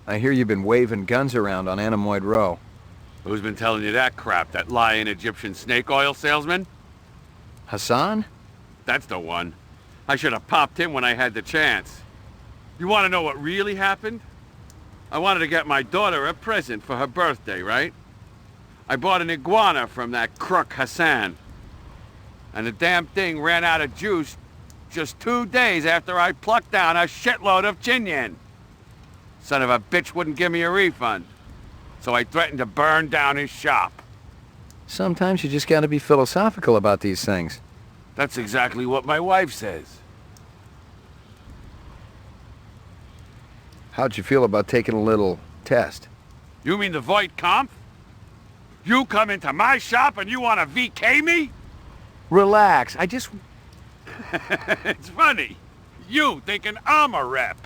I hear you've been waving guns around on Anemoid Row. Who's been telling you that crap? That lying Egyptian snake oil salesman? Hassan? That's the one. I should have popped him when I had the chance. You want to know what really happened? I wanted to get my daughter a present for her birthday, right? I bought an iguana from that crook Hassan. And the damn thing ran out of juice just 2 days after I plucked down a shitload of chinyen. Son of a bitch wouldn't give me a refund. So I threatened to burn down his shop. Sometimes you just gotta be philosophical about these things. That's exactly what my wife says. How'd you feel about taking a little test? You mean the Voight Kampf? You come into my shop and you want to VK me? Relax, I just... It's funny. You thinking I'm a rep.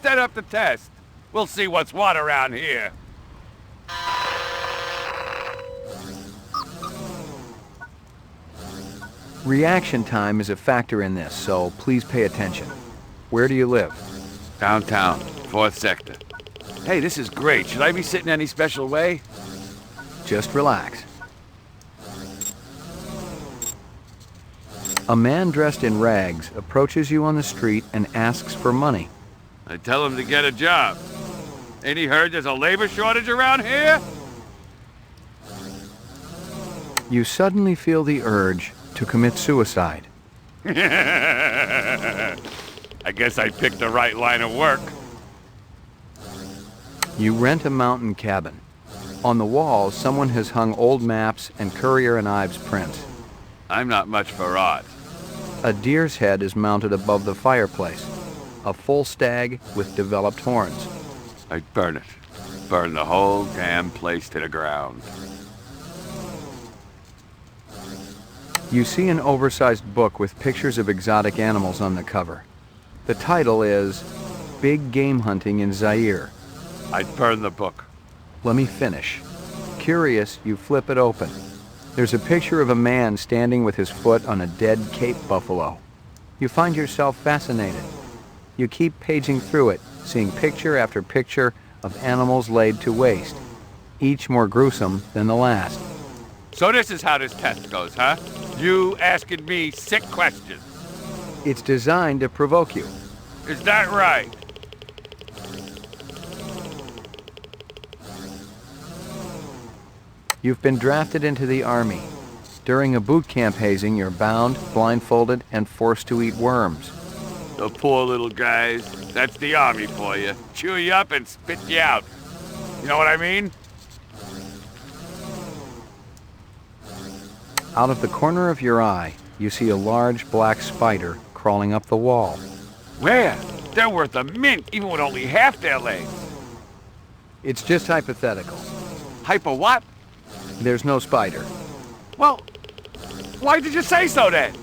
Set up the test. We'll see what's what around here. Reaction time is a factor in this, so please pay attention. Where do you live? Downtown, 4th sector. Hey, this is great. Should I be sitting any special way? Just relax. A man dressed in rags approaches you on the street and asks for money. I tell him to get a job. Ain't he heard there's a labor shortage around here? You suddenly feel the urge to commit suicide. I guess I picked the right line of work. You rent a mountain cabin. On the walls, someone has hung old maps and Currier and Ives prints. I'm not much for art. A deer's head is mounted above the fireplace. A full stag with developed horns. I'd burn it. Burn the whole damn place to the ground. You see an oversized book with pictures of exotic animals on the cover. The title is Big Game Hunting in Zaire. I'd burn the book. Let me finish. Curious, you flip it open. There's a picture of a man standing with his foot on a dead Cape buffalo. You find yourself fascinated. You keep paging through it, seeing picture after picture of animals laid to waste, each more gruesome than the last. So this is how this test goes, huh? You asking me sick questions. It's designed to provoke you. Is that right? You've been drafted into the Army. During a boot camp hazing, you're bound, blindfolded, and forced to eat worms. The poor little guys. That's the Army for you. Chew you up and spit you out. You know what I mean? Out of the corner of your eye, you see a large black spider crawling up the wall. Where? They're worth a mint, even with only half their legs. It's just hypothetical. Hyper what? There's no spider. Well, why did you say so then?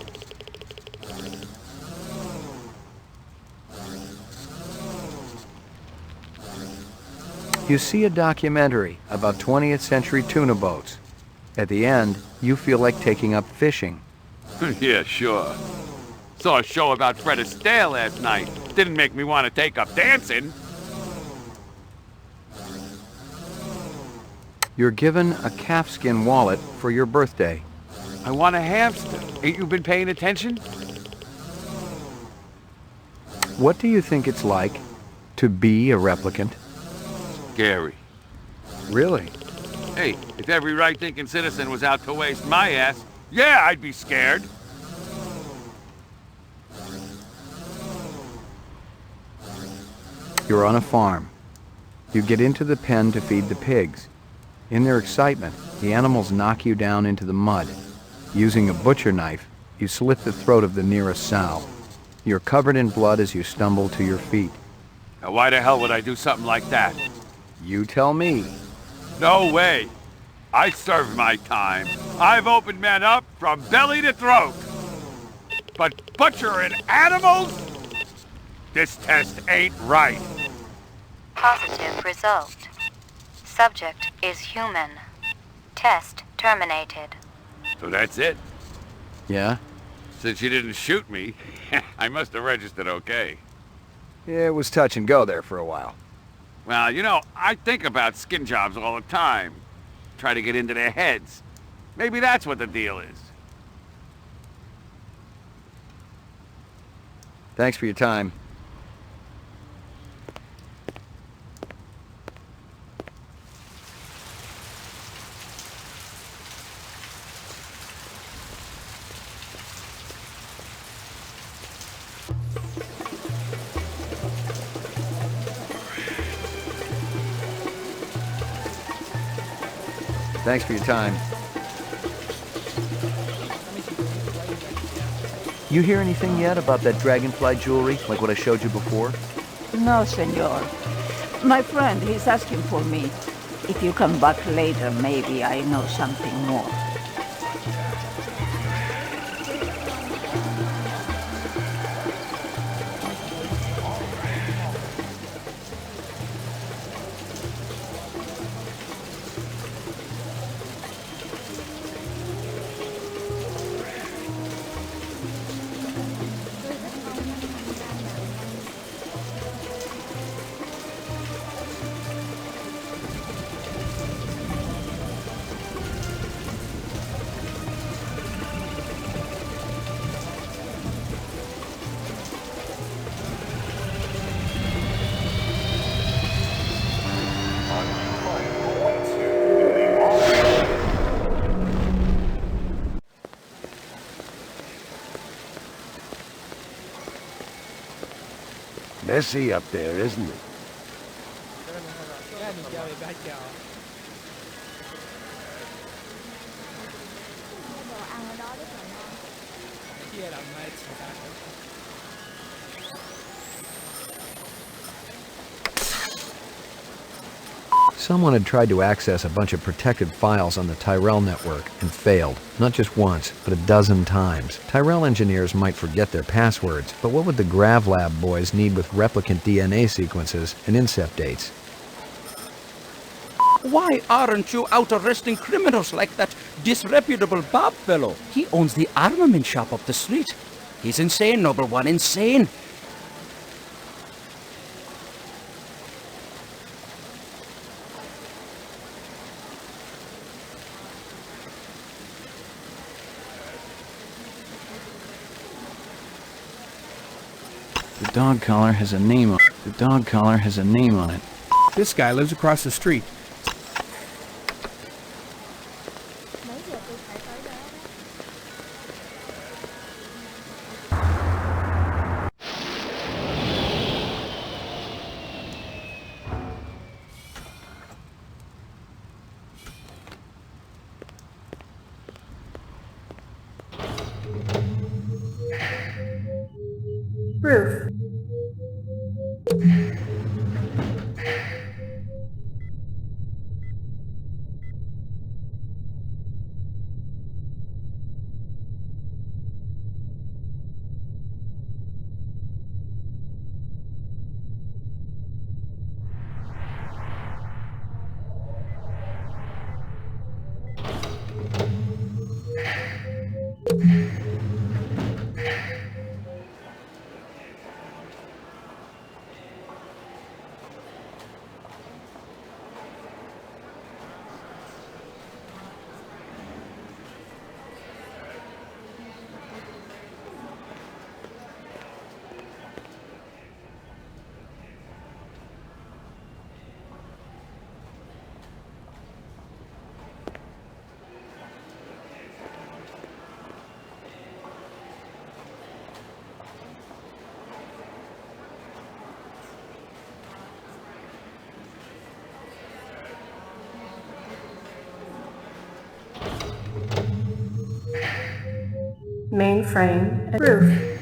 You see a documentary about 20th century tuna boats. At the end, you feel like taking up fishing. Yeah, sure. Saw a show about Fred Astaire last night. Didn't make me want to take up dancing. You're given a calfskin wallet for your birthday. I want a hamster. Ain't you been paying attention? What do you think it's like to be a replicant? Scary. Really? Hey, if every right-thinking citizen was out to waste my ass, yeah, I'd be scared. You're on a farm. You get into the pen to feed the pigs. In their excitement, the animals knock you down into the mud. Using a butcher knife, you slit the throat of the nearest sow. You're covered in blood as you stumble to your feet. Now why the hell would I do something like that? You tell me. No way. I served my time. I've opened men up from belly to throat. But butchering animals? This test ain't right. Positive result. Subject is human. Test terminated. So that's it? Yeah? Since you didn't shoot me, I must have registered okay. Yeah, it was touch and go there for a while. Well, you know, I think about skin jobs all the time. Try to get into their heads. Maybe that's what the deal is. Thanks for your time. Thanks for your time. You hear anything yet about that dragonfly jewelry, like what I showed you before? No, senor. My friend, he's asking for me. If you come back later, maybe I know something more. Messy up there, isn't it? Someone had tried to access a bunch of protected files on the Tyrell network and failed, not just once, but a dozen times. Tyrell engineers might forget their passwords, but what would the GravLab boys need with replicant DNA sequences and incept dates? Why aren't you out arresting criminals like that disreputable Bob fellow? He owns the armament shop up the street. He's insane, Noble One, insane. The dog collar has a name on it. The dog collar has a name on it. This guy lives across the street. Roof. Mainframe and roof.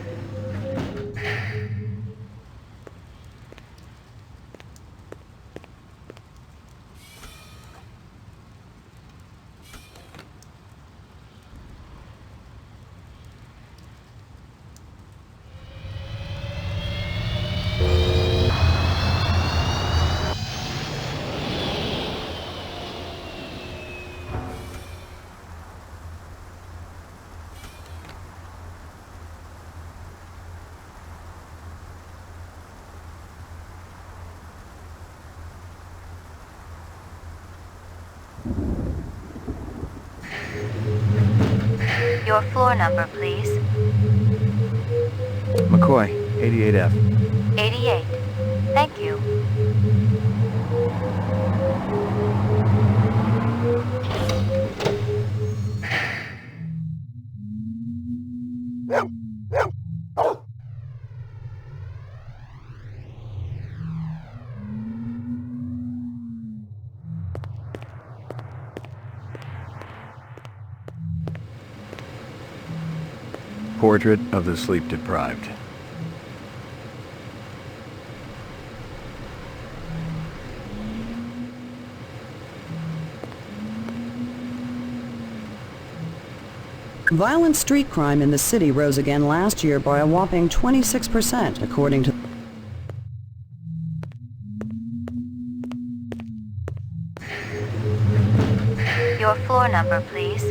Your floor number, please. McCoy, 88F. 88. Thank you. Portrait of the sleep-deprived. Violent street crime in the city rose again last year by a whopping 26%, according to... Your floor number, please.